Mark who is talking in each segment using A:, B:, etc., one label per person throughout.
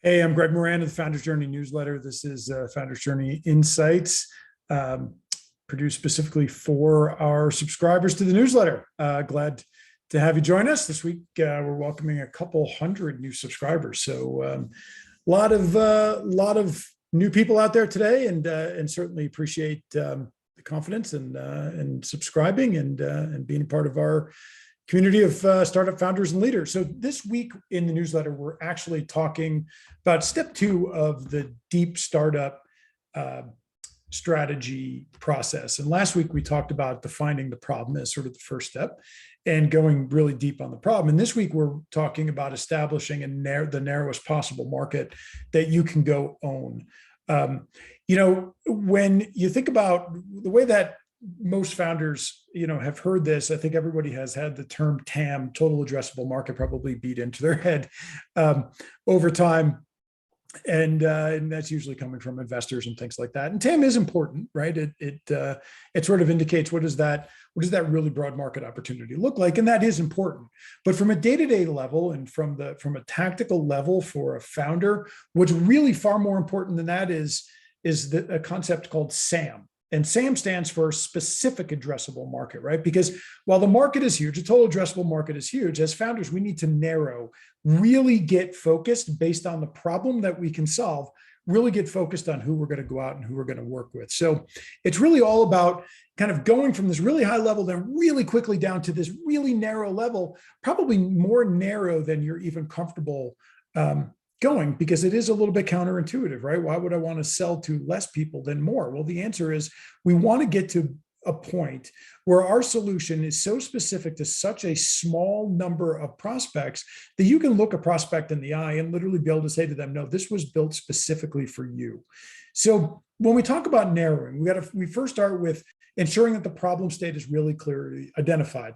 A: Hey, I'm Greg Moran of the Founders Journey newsletter. This is Founders Journey Insights, um, produced specifically for our subscribers to the newsletter. Glad to have you join us this week. We're welcoming a couple hundred new subscribers, so a lot of new people out there today, and certainly appreciate the confidence and subscribing and being a part of our community of startup founders and leaders. So this week in the newsletter, we're actually talking about step 2 of the deep startup strategy process. And last week we talked about defining the problem as sort of the first step and going really deep on the problem. And this week we're talking about establishing the narrowest possible market that you can go own. When you think about the way that most founders, have heard this, I think everybody has had the term TAM, total addressable market, probably beat into their head over time. And that's usually coming from investors and things like that. And TAM is important, right? It sort of indicates what does that really broad market opportunity look like, and that is important. But from a day-to-day level and from a tactical level for a founder, what's really far more important than that is a concept called SAM. And SAM stands for specific addressable market, right? Because while the market is huge, the total addressable market is huge, as founders, we need to narrow, really get focused based on the problem that we can solve, really get focused on who we're going to go out and who we're going to work with. So it's really all about kind of going from this really high level, then really quickly down to this really narrow level, probably more narrow than you're even comfortable going, because it is a little bit counterintuitive, right? Why would I want to sell to less people than more? Well, the answer is we want to get to a point where our solution is so specific to such a small number of prospects that you can look a prospect in the eye and literally be able to say to them, no, this was built specifically for you. So when we talk about narrowing, we first start with ensuring that the problem state is really clearly identified.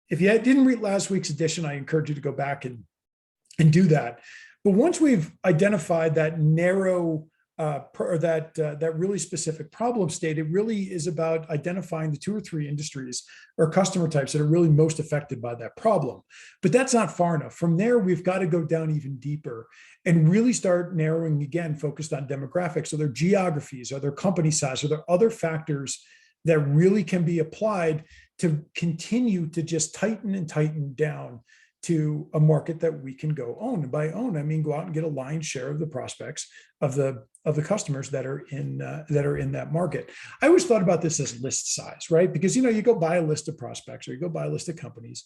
A: If you didn't read last week's edition, I encourage you to go back and do that. But once we've identified that narrow or that really specific problem state, it really is about identifying the 2 or 3 industries or customer types that are really most affected by that problem. But that's not far enough. From there, we've got to go down even deeper and really start narrowing again, focused on demographics. So their geographies, or their company size, or there other factors that really can be applied to continue to just tighten and tighten down to a market that we can go own. And by own, I mean go out and get a lion's share of the prospects of the customers that are in that market. I always thought about this as list size, right? Because you go buy a list of prospects or you go buy a list of companies,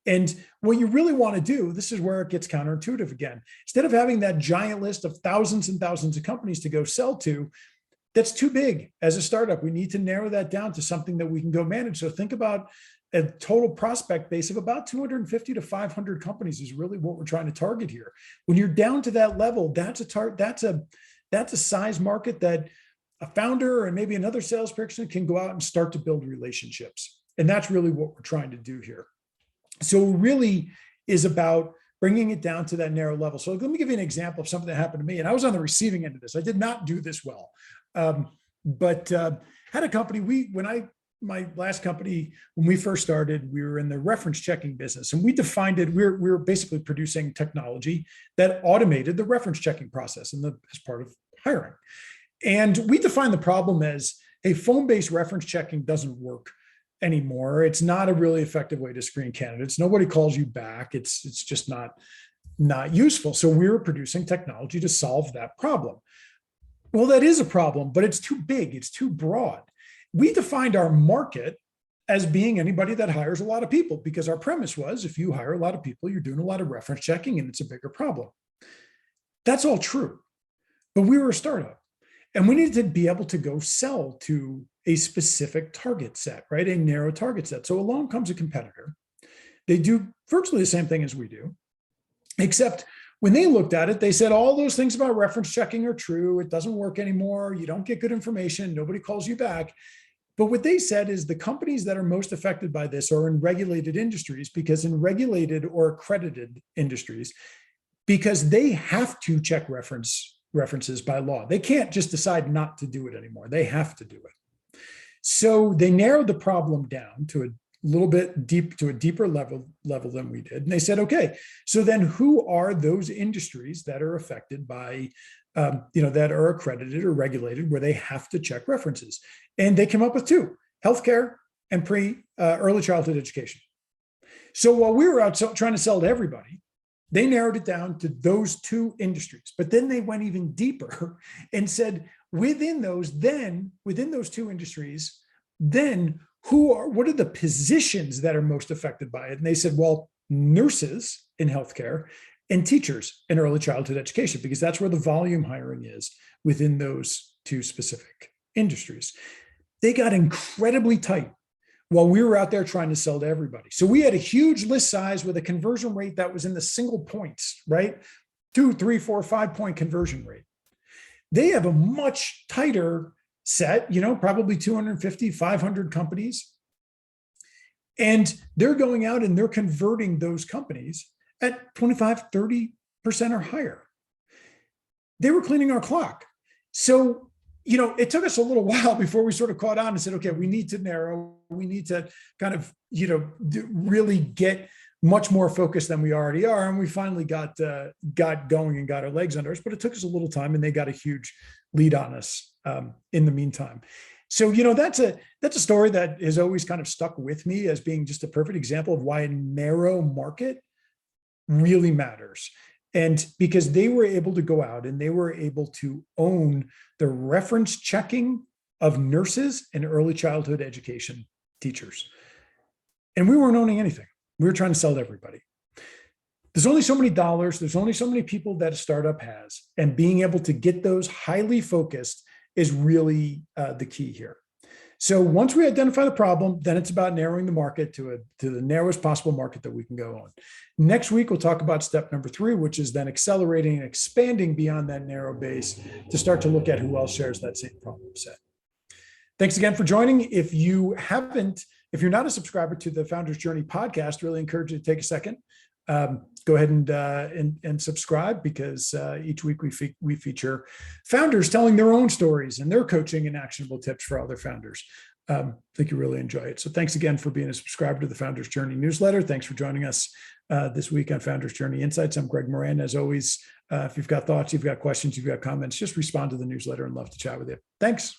A: and what you really want to do, this is where it gets counterintuitive again. Instead of having that giant list of thousands and thousands of companies to go sell to, that's too big as a startup. We need to narrow that down to something that we can go manage. So think about a total prospect base of about 250 to 500 companies is really what we're trying to target here. When you're down to that level, that's a size market that a founder and maybe another salesperson can go out and start to build relationships. And that's really what we're trying to do here. So it really is about bringing it down to that narrow level. So let me give you an example of something that happened to me. And I was on the receiving end of this. I did not do this well, but had a company, my last company, when we first started, we were in the reference checking business, and we defined it. We were basically producing technology that automated the reference checking process as part of hiring. And we defined the problem as, hey, phone-based reference checking doesn't work anymore. It's not a really effective way to screen candidates. Nobody calls you back. It's just not useful. So we were producing technology to solve that problem. Well, that is a problem, but it's too big. It's too broad. We defined our market as being anybody that hires a lot of people, because our premise was, if you hire a lot of people, you're doing a lot of reference checking and it's a bigger problem. That's all true. But we were a startup and we needed to be able to go sell to a specific target set, right? A narrow target set. So along comes a competitor. They do virtually the same thing as we do, except when they looked at it, they said all those things about reference checking are true. It doesn't work anymore. You don't get good information. Nobody calls you back. But what they said is the companies that are most affected by this are in regulated industries, because in regulated or accredited industries, because they have to check references by law. They can't just decide not to do it anymore. They have to do it. So they narrowed the problem down to little bit deep to a deeper level than we did. And they said, okay, so then who are those industries that are affected by, that are accredited or regulated where they have to check references? And they came up with two: healthcare and early childhood education. So while we were out trying to sell to everybody, they narrowed it down to those two industries. But then they went even deeper and said, within those two industries, then what are the positions that are most affected by it? And they said, well, nurses in healthcare and teachers in early childhood education, because that's where the volume hiring is within those two specific industries. They got incredibly tight while we were out there trying to sell to everybody. So we had a huge list size with a conversion rate that was in the single points, right? 2, 3, 4, 5 point conversion rate. They have a much tighter set, probably 250, 500 companies. And they're going out and they're converting those companies at 25, 30% or higher. They were cleaning our clock. So, it took us a little while before we sort of caught on and said, okay, we need to narrow, we need to kind of, really get much more focused than we already are. And we finally got going and got our legs under us, but it took us a little time, and they got a huge lead on us in the meantime. So, that's a story that has always kind of stuck with me as being just a perfect example of why a narrow market really matters. And because they were able to go out and they were able to own the reference checking of nurses and early childhood education teachers. And we weren't owning anything. We were trying to sell to everybody. There's only so many dollars. There's only so many people that a startup has. And being able to get those highly focused is really the key here. So once we identify the problem, then it's about narrowing the market to the narrowest possible market that we can go on. Next week, we'll talk about step number 3, which is then accelerating and expanding beyond that narrow base to start to look at who else shares that same problem set. Thanks again for joining. If you're not a subscriber to the Founders Journey podcast, really encourage you to take a second. Go ahead and subscribe, because each week we feature founders telling their own stories and their coaching and actionable tips for other founders. I think you really enjoy it. So thanks again for being a subscriber to the Founders Journey newsletter. Thanks for joining us this week on Founders Journey Insights. I'm Greg Moran. As always, if you've got thoughts, you've got questions, you've got comments, just respond to the newsletter, and love to chat with you. Thanks.